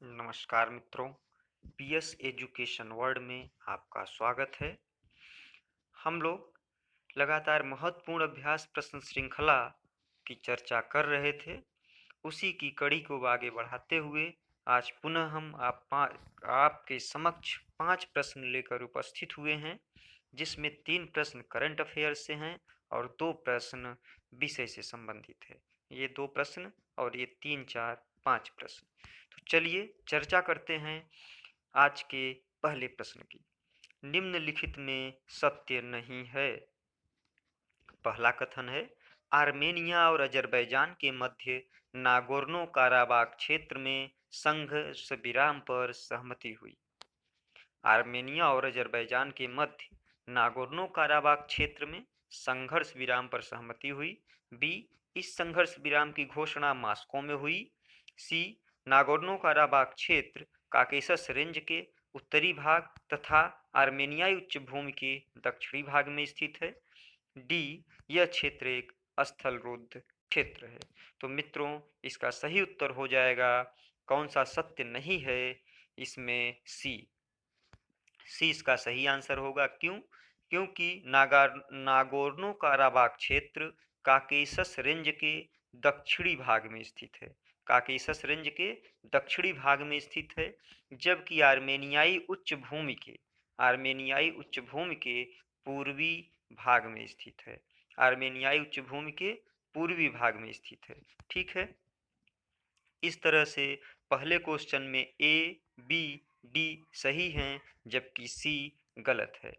नमस्कार मित्रों, PS education world में आपका स्वागत है। हम लोग लगातार महत्वपूर्ण अभ्यास प्रश्न श्रृंखला की चर्चा कर रहे थे। उसी की कड़ी को आगे बढ़ाते हुए आज पुनः हम आपके समक्ष 5 प्रश्न लेकर उपस्थित हुए हैं, जिसमें 3 प्रश्न करंट अफेयर्स से हैं और 2 प्रश्न विषय से संबंधित है। ये 2 प्रश्न और ये 3, 4, 5 प्रश्न। तो चलिए चर्चा करते हैं आज के पहले प्रश्न की। निम्नलिखित में सत्य नहीं है। पहला कथन है, आर्मेनिया और अजरबैजान के मध्य नागोर्नो काराबाख क्षेत्र में संघर्ष विराम पर सहमति हुई। आर्मेनिया और अजरबैजान के मध्य नागोर्नो काराबाख क्षेत्र में संघर्ष विराम पर सहमति हुई। बी, इस संघर्ष विराम की घोषणा मॉस्को में हुई। सी, नागोर्नो काराबाख क्षेत्र काकेशस रेंज के उत्तरी भाग तथा आर्मेनियाई उच्च भूमि के दक्षिणी भाग में स्थित है। डी, यह क्षेत्र एक स्थलरुद्ध क्षेत्र है। तो मित्रों, इसका सही उत्तर हो जाएगा, कौन सा सत्य नहीं है, इसमें सी इसका सही आंसर होगा। क्यों? क्योंकि नागोर्नो काराबाख क्षेत्र काकेशस रेंज के दक्षिणी भाग में स्थित है। काकेशस रेंज के दक्षिणी भाग में स्थित है, जबकि आर्मेनियाई उच्च भूमि के पूर्वी भाग में स्थित है। आर्मेनियाई उच्च भूमि के पूर्वी भाग में स्थित है। ठीक है, इस तरह से पहले क्वेश्चन में ए, बी, डी सही हैं, जबकि सी गलत है।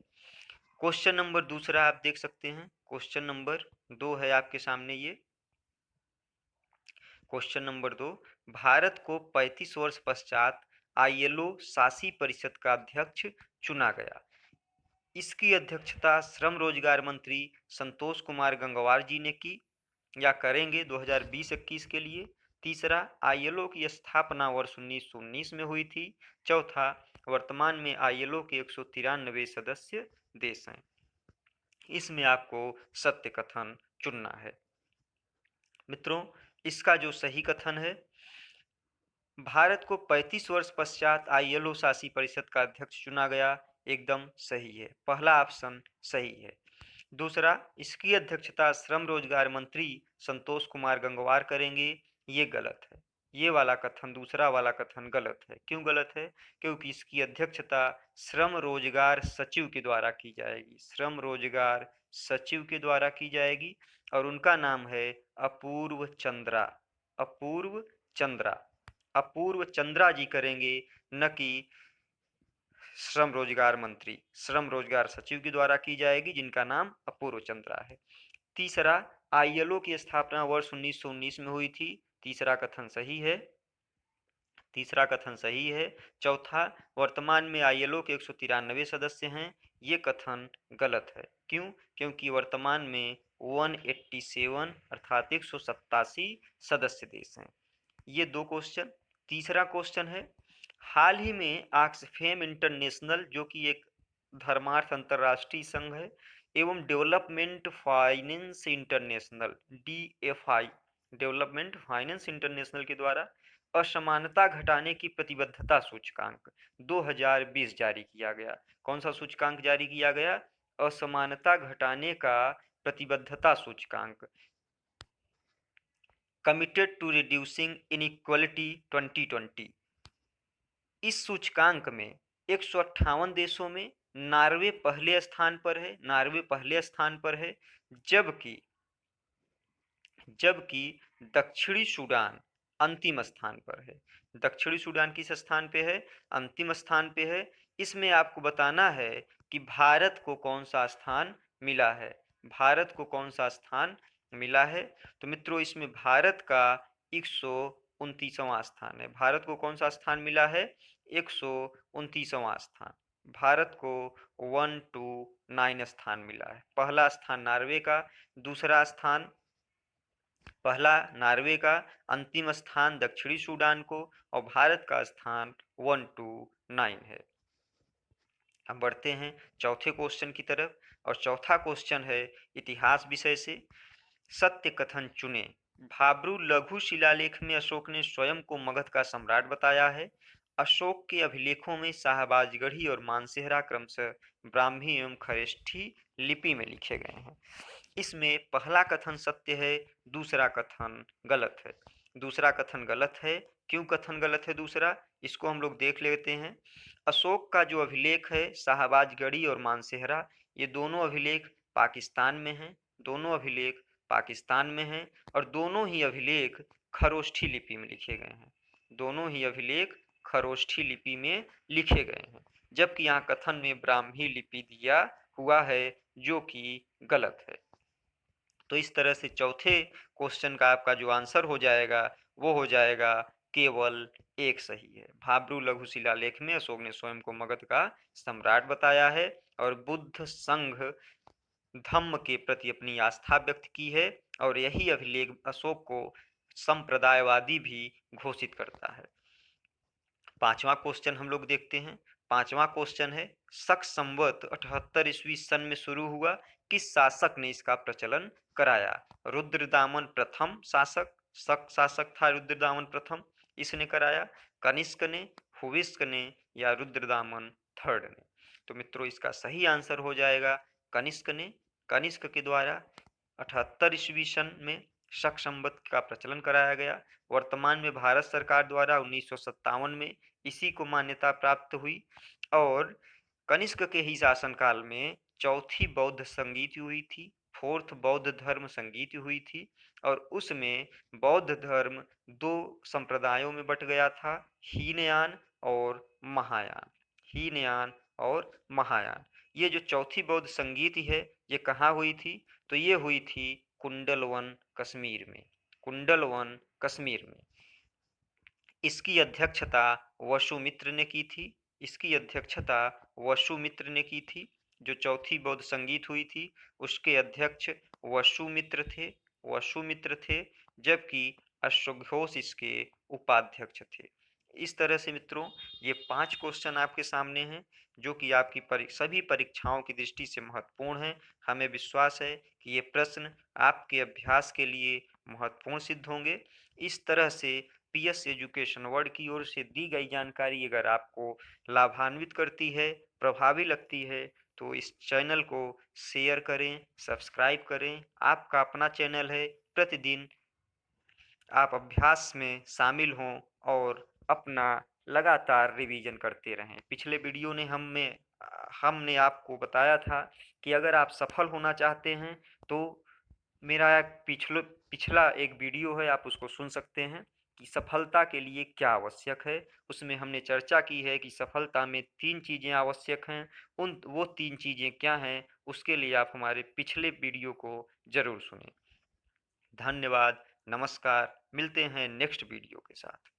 क्वेश्चन नंबर दूसरा आप देख सकते हैं। क्वेश्चन नंबर 2 है आपके सामने। ये क्वेश्चन नंबर 2, भारत को 35 वर्ष पश्चात आईएलओ शासी परिषद का अध्यक्ष चुना गया। इसकी अध्यक्षता श्रम रोजगार मंत्री संतोष कुमार गंगवार जी ने की या करेंगे 2020-21 के लिए। तीसरा, आईएलओ की स्थापना वर्ष 1919 में हुई थी। चौथा, वर्तमान में आईएलओ के 193 सदस्य देश हैं। इसमें आपको सत्य कथन चुनना है। मित्रों, इसका जो सही कथन है, भारत को 35 वर्ष पश्चात आईएलओ शासी परिषद का अध्यक्ष चुना गया, एकदम सही है। पहला ऑप्शन सही है। दूसरा, इसकी अध्यक्षता श्रम रोजगार मंत्री संतोष कुमार गंगवार करेंगे, ये गलत है। ये वाला कथन, दूसरा वाला कथन गलत है। क्यों गलत है? क्योंकि इसकी अध्यक्षता श्रम रोजगार सचिव के द्वारा की जाएगी। श्रम रोजगार सचिव के द्वारा की जाएगी और उनका नाम है अपूर्व चंद्रा। अपूर्व चंद्रा अपूर्व चंद्रा जी करेंगे, न कि श्रम रोजगार मंत्री। श्रम रोजगार सचिव के द्वारा की जाएगी, जिनका नाम अपूर्व चंद्रा है। तीसरा, आईएलओ की स्थापना वर्ष 1919 में हुई थी। तीसरा कथन सही है। चौथा, वर्तमान में आईएलओ के 193 सदस्य हैं, ये कथन गलत है। क्यों? क्योंकि वर्तमान में 187 अर्थात 187 सदस्य देश हैं। ये 2 क्वेश्चन। तीसरा क्वेश्चन है, हाल ही में ऑक्सफैम इंटरनेशनल, जो कि एक धर्मार्थ अंतर्राष्ट्रीय संघ है, एवं development finance international DFI development finance international के द्वारा असमानता घटाने की प्रतिबद्धता सूचकांक 2020 जारी किया गया। कौन सा सूचकांक जारी किया गया? असमानता घटाने का प्रतिबद्धता सूचकांक, कमिटेड टू रिड्यूसिंग इनइक्वालिटी 2020। इस सूचकांक में 158 देशों में नॉर्वे पहले स्थान पर है, जबकि दक्षिणी सूडान अंतिम स्थान पर है। दक्षिणी सूडान किस स्थान पे है? अंतिम स्थान पे है। इसमें आपको बताना है कि भारत को कौन सा स्थान मिला है। तो मित्रों, इसमें भारत का 129वां स्थान है। भारत को कौन सा स्थान मिला है? 129वां स्थान। भारत को 1 to 9 स्थान मिला है। पहला स्थान नॉर्वे का, अंतिम स्थान दक्षिणी सूडान को, और भारत का स्थान 1 to 9 है। अब बढ़ते हैं चौथे क्वेश्चन की तरफ, और चौथा क्वेश्चन है इतिहास विषय से। सत्य कथन चुने। भाब्रू लघु शिलालेख में अशोक ने स्वयं को मगध का सम्राट बताया है। अशोक के अभिलेखों में शाहबाजगढ़ी और मानसेहरा क्रमशः ब्राह्मी एवं खरेष्ठी लिपि में लिखे गए हैं। इसमें पहला कथन सत्य है, दूसरा कथन गलत है। दूसरा कथन गलत है, क्यों कथन गलत है दूसरा, इसको हम लोग देख लेते हैं। अशोक का जो अभिलेख है शाहबाजगढ़ी और मानसेहरा, ये दोनों अभिलेख पाकिस्तान में हैं। दोनों अभिलेख पाकिस्तान में हैं और दोनों ही अभिलेख खरोष्ठी लिपि में लिखे गए हैं। दोनों ही अभिलेख खरोष्ठी लिपि में लिखे गए हैं, जबकि यहाँ कथन में ब्राह्मी लिपि दिया हुआ है, जो कि गलत है। तो इस तरह से चौथे क्वेश्चन का आपका जो आंसर हो जाएगा वो हो जाएगा केवल एक सही है। भाब्रू लघु शिलालेख में अशोक ने स्वयं को मगध का सम्राट बताया है और बुद्ध संघ धम्म के प्रति अपनी आस्था व्यक्त की है, और यही अभिलेख अशोक को संप्रदायवादी भी घोषित करता है। पांचवा क्वेश्चन हम लोग देखते हैं। पांचवा क्वेश्चन है, शक संवत 78 ईस्वी सन में शुरू हुआ, किस शासक ने इसका प्रचलन कराया? रुद्रदामन प्रथम शासक, शक शासक था रुद्रदामन प्रथम, इसने कराया। कनिष्क ने, हुविस्क ने, या रुद्रदामन थर्ड ने? तो मित्रों इसका सही आंसर हो जाएगा कनिष्क ने। कनिष्क के द्वारा 78 ईस्वी सन में शक संवत का प्रचलन कराया गया। वर्तमान में भारत सरकार द्वारा 1957 में इसी को मान्यता प्राप्त हुई, और कनिष्क के ही शासनकाल में चौथी बौद्ध संगीति हुई थी, फोर्थ बौद्ध धर्म संगीति हुई थी, और उसमें बौद्ध धर्म दो संप्रदायों में बट गया था, हीनयान और महायान। हीनयान और महायान। ये जो चौथी बौद्ध संगीति है ये कहाँ हुई थी? तो ये हुई थी कुंडलवन कश्मीर में। कुंडलवन कश्मीर में। इसकी अध्यक्षता वसुमित्र ने की थी। इसकी अध्यक्षता वसुमित्र ने की थी। जो चौथी बौद्ध संगीत हुई थी उसके अध्यक्ष वसुमित्र थे। वसुमित्र थे, जबकि अश्वघोष इसके उपाध्यक्ष थे। इस तरह से मित्रों ये 5 क्वेश्चन आपके सामने हैं, जो कि आपकी सभी परीक्षाओं की दृष्टि से महत्वपूर्ण हैं। हमें विश्वास है कि ये प्रश्न आपके अभ्यास के लिए महत्वपूर्ण सिद्ध होंगे। इस तरह से पीएस एजुकेशन वर्ल्ड की ओर से दी गई जानकारी अगर आपको लाभान्वित करती है, प्रभावी लगती है, तो इस चैनल को शेयर करें, सब्सक्राइब करें। आपका अपना चैनल है, प्रतिदिन आप अभ्यास में शामिल हों और अपना लगातार रिवीजन करते रहें। पिछले वीडियो ने हमने आपको बताया था कि अगर आप सफल होना चाहते हैं तो मेरा एक पिछला एक वीडियो है, आप उसको सुन सकते हैं कि सफलता के लिए क्या आवश्यक है। उसमें हमने चर्चा की है कि सफलता में 3 चीज़ें आवश्यक हैं। वो 3 चीज़ें क्या हैं, उसके लिए आप हमारे पिछले वीडियो को ज़रूर सुनें। धन्यवाद, नमस्कार, मिलते हैं नेक्स्ट वीडियो के साथ।